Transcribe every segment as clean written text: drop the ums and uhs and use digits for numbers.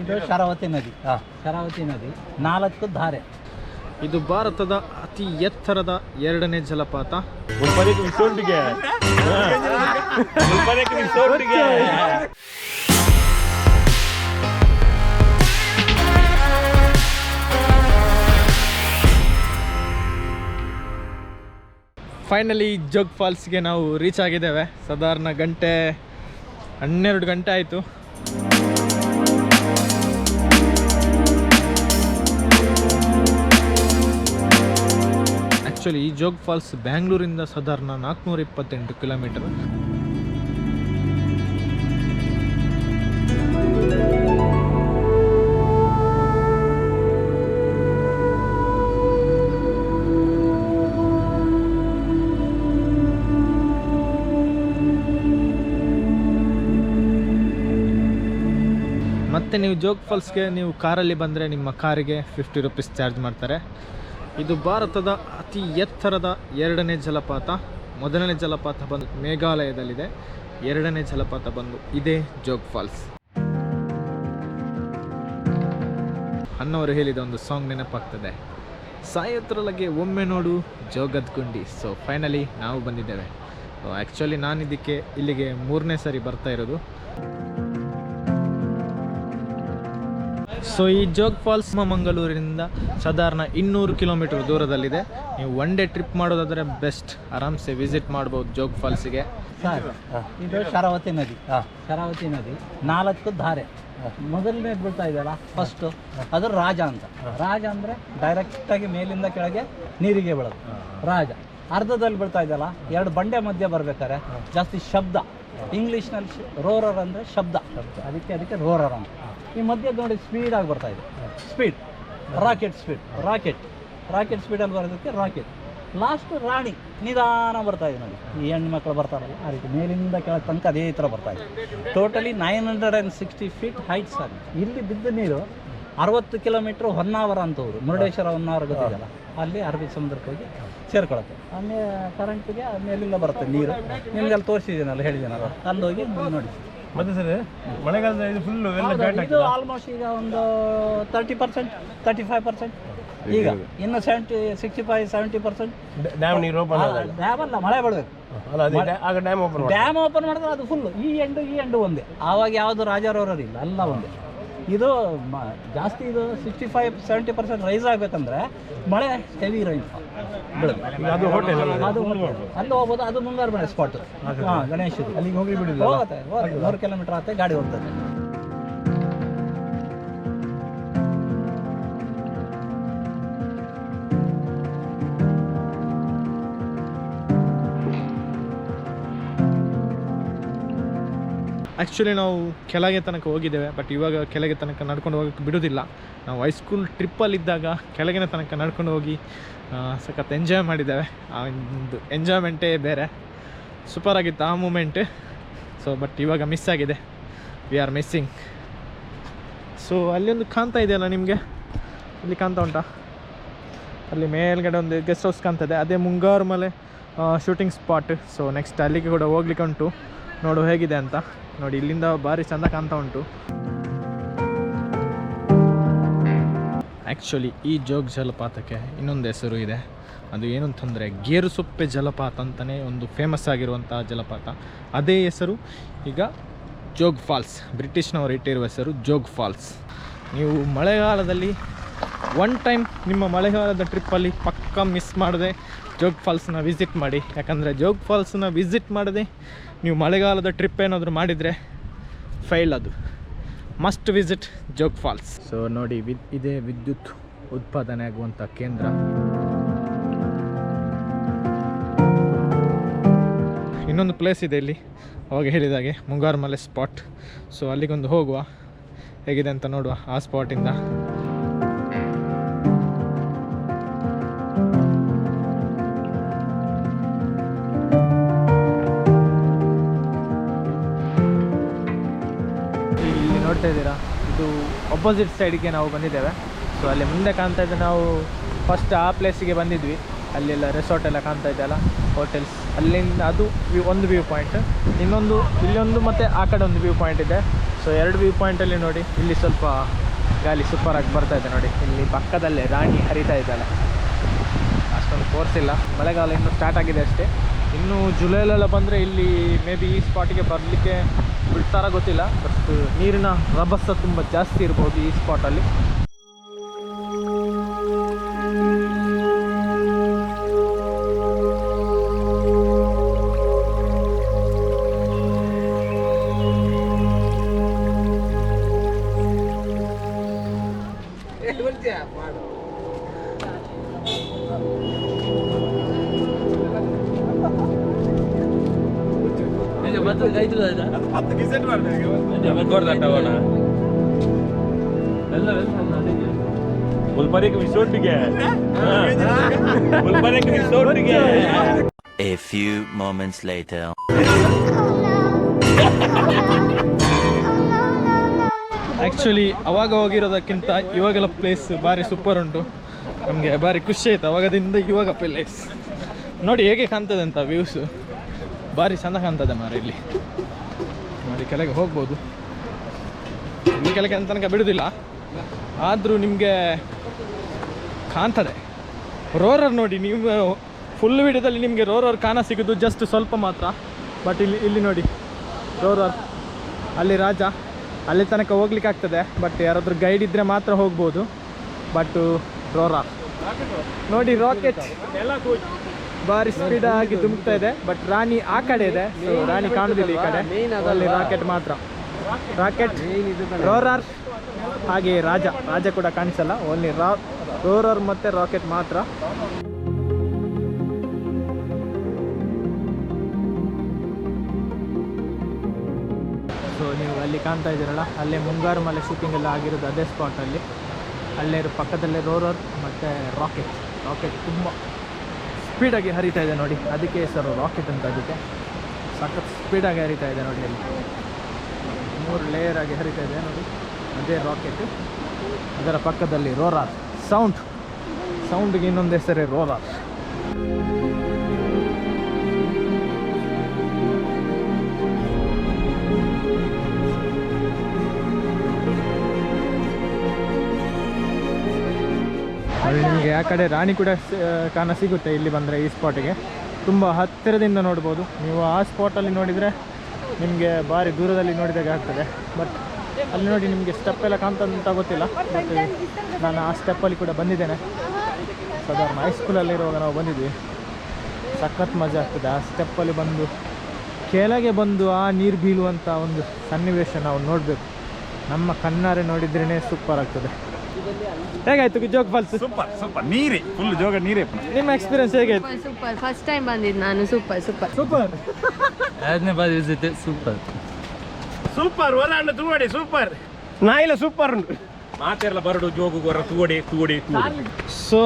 ಇದು ಶರಾವತಿ ನದಿ. ಶರಾವತಿ ನದಿ 4 ಧಾರೆ. ಇದು ಭಾರತದ ಅತಿ ಎತ್ತರದ 2ನೇ ಜಲಪಾತ. ಫೈನಲಿ ಜೋಗ್ ಫಾಲ್ಸ್ಗೆ ನಾವು ರೀಚ್ ಆಗಿದ್ದೇವೆ. ಸಾಧಾರಣ 12 ಗಂಟೆ ಆಯಿತು. ಆ್ಯಕ್ಚುಲಿ ಈ ಜೋಗ್ ಫಾಲ್ಸ್ ಬ್ಯಾಂಗ್ಳೂರಿಂದ ಸಾಧಾರಣ 428 ಕಿಲೋಮೀಟರ್. ಮತ್ತು ನೀವು ಜೋಗ್ ಫಾಲ್ಸ್ಗೆ ನೀವು ಕಾರಲ್ಲಿ ಬಂದರೆ ನಿಮ್ಮ ಕಾರಿಗೆ 50 ರೂಪೀಸ್ ಚಾರ್ಜ್ ಮಾಡ್ತಾರೆ. ಇದು ಭಾರತದ ಅತಿ ಎತ್ತರದ 2ನೇ ಜಲಪಾತ. 1ನೇ ಜಲಪಾತ ಬಂದು ಮೇಘಾಲಯದಲ್ಲಿದೆ. 2ನೇ ಜಲಪಾತ ಬಂದು ಇದೇ ಜೋಗ್ ಫಾಲ್ಸ್. ಅನ್ನೋರು ಹೇಳಿದ ಒಂದು ಸಾಂಗ್ ನೆನಪಾಗ್ತದೆ, ಸಾಯೋತ್ರೊಳಗೆ ಒಮ್ಮೆ ನೋಡು ಜೋಗದ ಗುಂಡಿ. ಸೊ ಫೈನಲಿ ನಾವು ಬಂದಿದ್ದೇವೆ. ಆ್ಯಕ್ಚುಲಿ ನಾನು ಇಲ್ಲಿಗೆ 3ನೇ ಸರಿ ಬರ್ತಾ ಇರೋದು. ಸೊ ಈ ಜೋಗ್ ಫಾಲ್ಸ್ ಮಂಗಳೂರಿನಿಂದ ಸಾಧಾರಣ 200 ಕಿಲೋಮೀಟರ್ ದೂರದಲ್ಲಿದೆ. ನೀವು 1 ಡೇ ಟ್ರಿಪ್ ಮಾಡೋದಾದರೆ ಬೆಸ್ಟ್, ಆರಾಮ್ಸೆ ವಿಸಿಟ್ ಮಾಡ್ಬೋದು ಜೋಗ್ ಫಾಲ್ಸಿಗೆ. ಇದು ಶರಾವತಿ ನದಿ. ಶರಾವತಿ ನದಿ 4 ಧಾರೆ. ಮೊದಲನೇದು ಬೀಳ್ತಾ ಇದೆಯಲ್ಲ ಫಸ್ಟು, ಅದು ರಾಜ ಅಂತ. ರಾಜ ಅಂದರೆ ಡೈರೆಕ್ಟಾಗಿ ಮೇಲಿಂದ ಕೆಳಗೆ ನೀರಿಗೆ ಬೀಳೋದು ರಾಜ. ಅರ್ಧದಲ್ಲಿ ಬೀಳ್ತಾ ಇದೆಯಲ್ಲ, 2 ಬಂಡೆ ಮಧ್ಯೆ ಬರ್ಬೇಕಾದ್ರೆ ಜಾಸ್ತಿ ಶಬ್ದ. ಇಂಗ್ಲೀಷ್ನಲ್ಲಿ ರೋರರ್ ಅಂದರೆ ಶಬ್ದ, ಅದಕ್ಕೆ ರೋರರ್ ಅಂತ. ಈ ಮಧ್ಯೆ ನೋಡಿ ಸ್ಪೀಡಾಗಿ ಬರ್ತಾ ಇದೆ. ಸ್ಪೀಡ್ ರಾಕೆಟ್ ಸ್ಪೀಡ್, ರಾಕೆಟ್ ಸ್ಪೀಡಲ್ಲಿ ಬರೋದಕ್ಕೆ ರಾಕೆಟ್. ಲಾಸ್ಟ್ ರಾಣಿ ನಿಧಾನ ಬರ್ತಾ ಇದೆ ನೋಡಿ. ಈ ಹೆಣ್ಮಕ್ಳು ಬರ್ತಾರಲ್ಲ ಆ ರೀತಿ ಮೇಲಿಂದ ಕೆಳಗೆ ತನಕ ಅದೇ ಥರ ಬರ್ತಾ ಇದೆ. ಟೋಟಲಿ 960 ಫೀಟ್ ಹೈಟ್ಸ್ ಆಗುತ್ತೆ. ಇಲ್ಲಿ ಬಿದ್ದ ನೀರು 60 ಕಿಲೋಮೀಟ್ರ್ ಹೊನ್ನಾವರ ಅಂತ ಊರು, ಮುರುಡೇಶ್ವರ ಹೊನ್ನಾವರ ಗೊತ್ತಿದೆಯಲ್ಲ, ಅಲ್ಲಿ ಅರಬ್ಬಿ ಸಮುದ್ರಕ್ಕೆ ಹೋಗಿ ಸೇರ್ಕೊಳುತ್ತೆ. ಆಮೇಲೆ ಕರೆಂಟಿಗೆ ಮೇಲಿಂದ ಬರುತ್ತೆ ನೀರು. ನಿಮ್ಗೆ ಅಲ್ಲಿ ತೋರಿಸಿದ್ದೀನಲ್ಲ, ಹೇಳಿದ್ದೀನಲ್ಲ, ಅಲ್ಲಿ ಹೋಗಿ ನೋಡಿ. ಮತ್ತೆ ಸರ್ ಮಳೆಗಾಲದ ಇದು ಫುಲ್ಲು ಇದು ಆಲ್ಮೋಸ್ಟ್ ಈಗ ಒಂದು 30%, 35%. ಈಗ ಇನ್ನು 65-70%. ಡ್ಯಾಮ್ ನೀರು ಡ್ಯಾಮ್ ಅಲ್ಲ, ಮಳೆ ಬೀಳಬೇಕು. ಡ್ಯಾಮ್ ಓಪನ್ ಮಾಡಿದ್ರೆ ಅದು ಫುಲ್ಲು ಈ ಎಂಡು ಒಂದೇ. ಆವಾಗ ಯಾವುದು ರಾಜಾರೋರರ್ ಇಲ್ಲ, ಎಲ್ಲ ಒಂದೇ. ಇದು ಜಾಸ್ತಿ, ಇದು 65-70% ರೈಸ್ ಆಗಬೇಕಂದ್ರೆ ಮಳೆ ಹೆವಿ ರೈನ್ ಅದು ಹೋಟೆಲ್ ಅದು ಅಲ್ಲಿ ಹೋಗ್ಬೋದು. ಅದು ಮುಂಗಾರು ಮಳೆ ಸ್ಪಾಟ್. ಗಣೇಶದು ಅಲ್ಲಿಗೆ ಹೋಗಿ ಬಿಡುದು. ಹೋಗುತ್ತೆ 100 ಕಿಲೋಮೀಟರ್ ಆಗುತ್ತೆ, ಗಾಡಿ ಹೋಗ್ತದೆ. ಆ್ಯಕ್ಚುಲಿ ನಾವು ಕೆಳಗೆ ತನಕ ಹೋಗಿದ್ದೇವೆ, ಬಟ್ ಇವಾಗ ಕೆಳಗೆ ತನಕ ನಡ್ಕೊಂಡು ಹೋಗೋಕ್ಕೆ ಬಿಡೋದಿಲ್ಲ. ನಾವು ಹೈಸ್ಕೂಲ್ ಟ್ರಿಪ್ಪಲ್ಲಿದ್ದಾಗ ಕೆಳಗಿನ ತನಕ ನಡ್ಕೊಂಡು ಹೋಗಿ ಸಖತ್ ಎಂಜಾಯ್ ಮಾಡಿದ್ದೇವೆ. ಆ ಒಂದು ಎಂಜಾಯ್ಮೆಂಟೇ ಬೇರೆ, ಸೂಪರಾಗಿತ್ತು ಆ ಮೂಮೆಂಟ್. ಸೊ ಬಟ್ ಇವಾಗ ಮಿಸ್ ಆಗಿದೆ, ವಿ ಆರ್ ಮಿಸ್ಸಿಂಗ್. ಸೊ ಅಲ್ಲಿ ಒಂದು ಕಾಣ್ತಾ ಇದೆಯಲ್ಲ ನಿಮಗೆ, ಇಲ್ಲಿ ಕಾಣ್ತಾ ಉಂಟಾ? ಅಲ್ಲಿ ಮೇಲ್ಗಡೆ ಒಂದು ಗೆಸ್ಟ್ ಹೌಸ್ ಕಾಣ್ತದೆ, ಅದೇ ಮುಂಗಾರು ಮಲೆ ಶೂಟಿಂಗ್ ಸ್ಪಾಟ್. ಸೊ ನೆಕ್ಸ್ಟ್ ಅಲ್ಲಿಗೆ ಕೂಡ ಹೋಗ್ಲಿಕ್ಕೆ ಉಂಟು, ನೋಡು ಹೇಗಿದೆ ಅಂತ. ನೋಡಿ ಇಲ್ಲಿಂದ ಭಾರಿ ಚೆಂದ ಕಾಣ್ತಾ ಉಂಟು. ಆ್ಯಕ್ಚುಲಿ ಈ ಜೋಗ್ ಜಲಪಾತಕ್ಕೆ ಇನ್ನೊಂದು ಹೆಸರು ಇದೆ. ಅದು ಏನು ಅಂತಂದರೆ ಗೇರುಸೊಪ್ಪೆ ಜಲಪಾತ ಅಂತಲೇ ಒಂದು ಫೇಮಸ್ ಆಗಿರುವಂಥ ಜಲಪಾತ. ಅದೇ ಹೆಸರು ಈಗ ಜೋಗ್ ಫಾಲ್ಸ್. ಬ್ರಿಟಿಷ್ನವರು ಇಟ್ಟಿರುವ ಹೆಸರು ಜೋಗ್ ಫಾಲ್ಸ್. ನೀವು ಮಳೆಗಾಲದಲ್ಲಿ 1 ಟೈಮ್ ನಿಮ್ಮ ಮಳೆಗಾಲದ ಟ್ರಿಪ್ಪಲ್ಲಿ ಪಕ್ಕ ಮಿಸ್ ಮಾಡದೆ ಜೋಗ್ ಫಾಲ್ಸ್ನ ವಿಸಿಟ್ ಮಾಡಿ. ಯಾಕಂದರೆ ಜೋಗ್ ಫಾಲ್ಸ್ನ ವಿಸಿಟ್ ಮಾಡದೆ ನೀವು ಮಳೆಗಾಲದ ಟ್ರಿಪ್ ಏನಾದರೂ ಮಾಡಿದರೆ ಫೈಲ್. ಅದು must visit Jog Falls. So ನೋಡಿ, ಇದೇ ವಿದ್ಯುತ್ ಉತ್ಪಾದನೆ ಆಗುವಂಥ ಕೇಂದ್ರ. ಇನ್ನೊಂದು ಪ್ಲೇಸ್ ಇದೆ ಇಲ್ಲಿ, ಅವಾಗ ಹೇಳಿದಾಗೆ ಮುಂಗಾರು ಮಲೆ ಸ್ಪಾಟ್. ಸೊ ಅಲ್ಲಿಗೊಂದು ಹೋಗುವ, ಹೇಗಿದೆ ಅಂತ ನೋಡುವ ಆ ಸ್ಪಾಟಿಂದ. ನೋಡ್ತಾ ಇದ್ದೀರಾ, ಇದು ಅಪೋಸಿಟ್ ಸೈಡ್ಗೆ ನಾವು ಬಂದಿದ್ದೇವೆ. ಸೊ ಅಲ್ಲಿ ಮುಂದೆ ಕಾಣ್ತಾ ಇದ್ದೆ, ನಾವು ಫಸ್ಟ್ ಆ ಪ್ಲೇಸಿಗೆ ಬಂದಿದ್ವಿ. ಅಲ್ಲೆಲ್ಲ ರೆಸಾರ್ಟ್ ಎಲ್ಲ ಕಾಣ್ತಾ ಇದೆಯಲ್ಲ, ಹೋಟೆಲ್ಸ್. ಅಲ್ಲಿಂದ ಅದು ಒಂದು ವ್ಯೂ ಪಾಯಿಂಟ್, ಇನ್ನೊಂದು ಇಲ್ಲೊಂದು ಮತ್ತು ಆ ಕಡೆ ಒಂದು ವ್ಯೂ ಪಾಯಿಂಟ್ ಇದೆ. ಸೊ 2 ವ್ಯೂ ಪಾಯಿಂಟಲ್ಲಿ ನೋಡಿ, ಇಲ್ಲಿ ಸ್ವಲ್ಪ ಗಾಳಿ ಸೂಪರಾಗಿ ಬರ್ತಾ ಇದೆ ನೋಡಿ. ಇಲ್ಲಿ ಪಕ್ಕದಲ್ಲೇ ರಾಣಿ ಹರಿತಾ ಇದ್ದಾಳೆ. ಅಷ್ಟೊಂದು ಫೋರ್ಸ್ ಇಲ್ಲ, ಮಳೆಗಾಲ ಇನ್ನೂ ಸ್ಟಾರ್ಟ್ ಆಗಿದೆ ಅಷ್ಟೇ. ಇನ್ನು ಜುಲೈಲೆಲ್ಲ ಬಂದರೆ ಇಲ್ಲಿ ಮೇ ಬಿ ಈ ಸ್ಪಾಟಿಗೆ ಬರಲಿಕ್ಕೆ ಬಿಡ್ತಾರ ಗೊತ್ತಿಲ್ಲ. ಬಟ್ ನೀರಿನ ರಭಸ ತುಂಬ ಜಾಸ್ತಿ ಇರ್ಬೋದು ಈ ಸ್ಪಾಟಲ್ಲಿ. A few moments later. Actually ಅವಾಗ ಹೋಗಿರೋದಕ್ಕಿಂತ ಇವಾಗೆಲ್ಲ ಪ್ಲೇಸ್ ಭಾರಿ ಸೂಪರ್ ಉಂಟು. ನಮಗೆ ಭಾರಿ ಖುಷಿ ಆಯಿತು ಅವಾಗದಿಂದ ಇವಾಗ ಪ್ಲೇಸ್ ನೋಡಿ ಹೇಗೆ ಕಾಣ್ತದೆ ಅಂತ. ವ್ಯೂಸು ಭಾರಿ ಚೆಂದ ಕಾಣ್ತದೆ ಮಾರ. ಇಲ್ಲಿ ನೋಡಿ ಕೆಳಗೆ ಹೋಗ್ಬೋದು. ಇಲ್ಲಿ ಕೆಳಗೆ ತನಕ ಬಿಡೋದಿಲ್ಲ, ಆದರೂ ನಿಮಗೆ ಕಾಣ್ತದೆ. ರೋರರ್ ನೋಡಿ, ನೀವು ಫುಲ್ ವಿಡಿಯೋದಲ್ಲಿ ನಿಮಗೆ ರೋರರ್ ಕಾಣ ಸಿಗೋದು ಜಸ್ಟ್ ಸ್ವಲ್ಪ ಮಾತ್ರ. ಬಟ್ ಇಲ್ಲಿ ನೋಡಿ ರೋರರ್, ಅಲ್ಲಿ ರಾಜ, ಅಲ್ಲಿ ತನಕ ಹೋಗ್ಲಿಕ್ಕೆ ಆಗ್ತದೆ. ಬಟ್ ಯಾರಾದರೂ ಗೈಡ್ ಇದ್ದರೆ ಮಾತ್ರ ಹೋಗ್ಬೋದು. ಬಟ್ ರೋರರ್ ನೋಡಿ, ರಾಕೆಟ್ ಭಾರಿ ಸ್ಪೀಡಾಗಿ ಧುಮುಕ್ತಾ ಇದೆ. ಬಟ್ ರಾಣಿ ಆ ಕಡೆ ಇದೆ, ಸೊ ರಾಣಿ ಕಾಣುವುದಿಲ್ಲ ಈ ಕಡೆ. ಅಲ್ಲಿ ರಾಕೆಟ್ ಮಾತ್ರ, ರಾಕೆಟ್, ರೋರರ್, ಹಾಗೆ ರಾಜ ಕೂಡ ಕಾಣಿಸಲ್ಲ. ಓನ್ಲಿ ರೋರರ್ ಮತ್ತು ರಾಕೆಟ್ ಮಾತ್ರ. ಸೊ ನೀವು ಅಲ್ಲಿ ಕಾಣ್ತಾ ಇದ್ದೀರಲ್ಲ, ಅಲ್ಲೇ ಮುಂಗಾರು ಮಲೆ ಶೂಟಿಂಗ್ ಎಲ್ಲ ಆಗಿರೋದು ಅದೇ ಸ್ಪಾಟಲ್ಲಿ. ಅಲ್ಲೇ ಪಕ್ಕದಲ್ಲೇ ರೋರರ್ ಮತ್ತು ರಾಕೆಟ್ ತುಂಬ ಸ್ಪೀಡಾಗಿ ಹರಿತಾ ಇದೆ ನೋಡಿ. ಅದಕ್ಕೆ ಹೆಸರು ರಾಕೆಟ್ ಅಂತ. ಅದಕ್ಕೆ ಸಖತ್ ಸ್ಪೀಡಾಗಿ ಹರಿತಾ ಇದೆ ನೋಡಿ. ಅಲ್ಲಿ 3 ಲೇಯರ್ ಆಗಿ ಹರಿತಾ ಇದೆ ನೋಡಿ, ಅದೇ ರಾಕೆಟ್. ಅದರ ಪಕ್ಕದಲ್ಲಿ ರೋರರ್, ಸೌಂಡ್ಗೆ ಇನ್ನೊಂದು ಹೆಸರೇ ರೋರರ್. ನಿಮಗೆ ಆ ಕಡೆ ರಾಣಿ ಕೂಡ ಕಾಣ ಸಿಗುತ್ತೆ ಇಲ್ಲಿ ಬಂದರೆ. ಈ ಸ್ಪಾಟಿಗೆ ತುಂಬ ಹತ್ತಿರದಿಂದ ನೋಡ್ಬೋದು ನೀವು. ಆ ಸ್ಪಾಟಲ್ಲಿ ನೋಡಿದರೆ ನಿಮಗೆ ಭಾರಿ ದೂರದಲ್ಲಿ ನೋಡಿದಾಗ ಆಗ್ತದೆ. ಬಟ್ ಅಲ್ಲಿ ನೋಡಿ ನಿಮಗೆ ಸ್ಟೆಪ್ ಎಲ್ಲ ಕಾಣ್ತಂತ ಗೊತ್ತಿಲ್ಲ. ಬಟ್ ನಾನು ಆ ಸ್ಟೆಪ್ಪಲ್ಲಿ ಕೂಡ ಬಂದಿದ್ದೇನೆ. ಸಾಧಾರಣ ಹೈಸ್ಕೂಲಲ್ಲಿರುವಾಗ ನಾವು ಬಂದಿದ್ವಿ. ಸಖತ್ ಮಜಾ ಆಗ್ತದೆ ಆ ಸ್ಟೆಪ್ಪಲ್ಲಿ ಬಂದು ಕೆಳಗೆ ಬಂದು ಆ ನೀರು ಬೀಳುವಂಥ ಒಂದು ಸನ್ನಿವೇಶ ನಾವು ನೋಡಬೇಕು. ನಮ್ಮ ಕಣ್ಣಾರೆ ನೋಡಿದ್ರೇ ಸೂಪರ್ ಆಗ್ತದೆ. ಹೇಗಾಯ್ತು ಜೋಗ್ ಫಾಲ್ಸ್? ಸೂಪರ್ ನೀರೇ, ಫುಲ್ ಜೋಗ ನೀರೇ. ನಿಮ್ಮ ಎಕ್ಸ್ಪೀರಿಯನ್ಸ್ ಹೇಗಾಯ್ತು? ಸೂಪರ್, ಫಸ್ಟ್ ಟೈಮ್ ಬಂದಿದ್ದು ನಾನು. ಸೂಪರ್ ಎರಡನೇ ಬಾರಿ ವಿಸಿಟ್. ಸೂಪರ್ ಒಲ ತೂವಡೆ ಸೂಪರ್ ನಾ ಇಲ್ಲ ಸೂಪರ್ ಉಂಟು ಮಾತೆಲ್ಲ ಬರಡು ಜೋಗು ಗೊರ ತೂವಡೆ. ಸೊ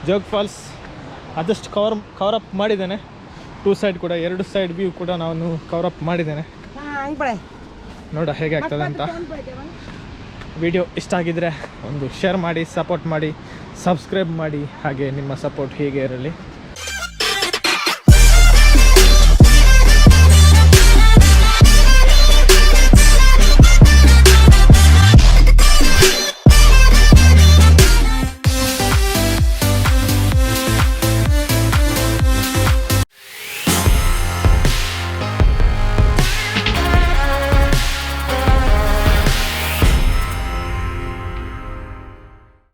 ಜೋಗ್ ಫಾಲ್ಸ್ ಆದಷ್ಟು ಕವರ್ ಅಪ್ ಮಾಡಿದ್ದೇನೆ. 2 ಸೈಡ್ ಕೂಡ, 2 ಸೈಡ್ ವ್ಯೂ ಕೂಡ ನಾನು ಕವರ್ ಅಪ್ ಮಾಡಿದ್ದೇನೆ. ನೋಡ ಹೇಗೆ ಆಗ್ತದೆ ಅಂತ. ವಿಡಿಯೋ ಇಷ್ಟ ಆಗಿದ್ರೆ ಒಂದು ಶೇರ್ ಮಾಡಿ, ಸಪೋರ್ಟ್ ಮಾಡಿ, ಸಬ್ಸ್ಕ್ರೈಬ್ ಮಾಡಿ. ಹಾಗೆ ನಿಮ್ಮ ಸಪೋರ್ಟ್ ಹೀಗೆ ಇರಲಿ.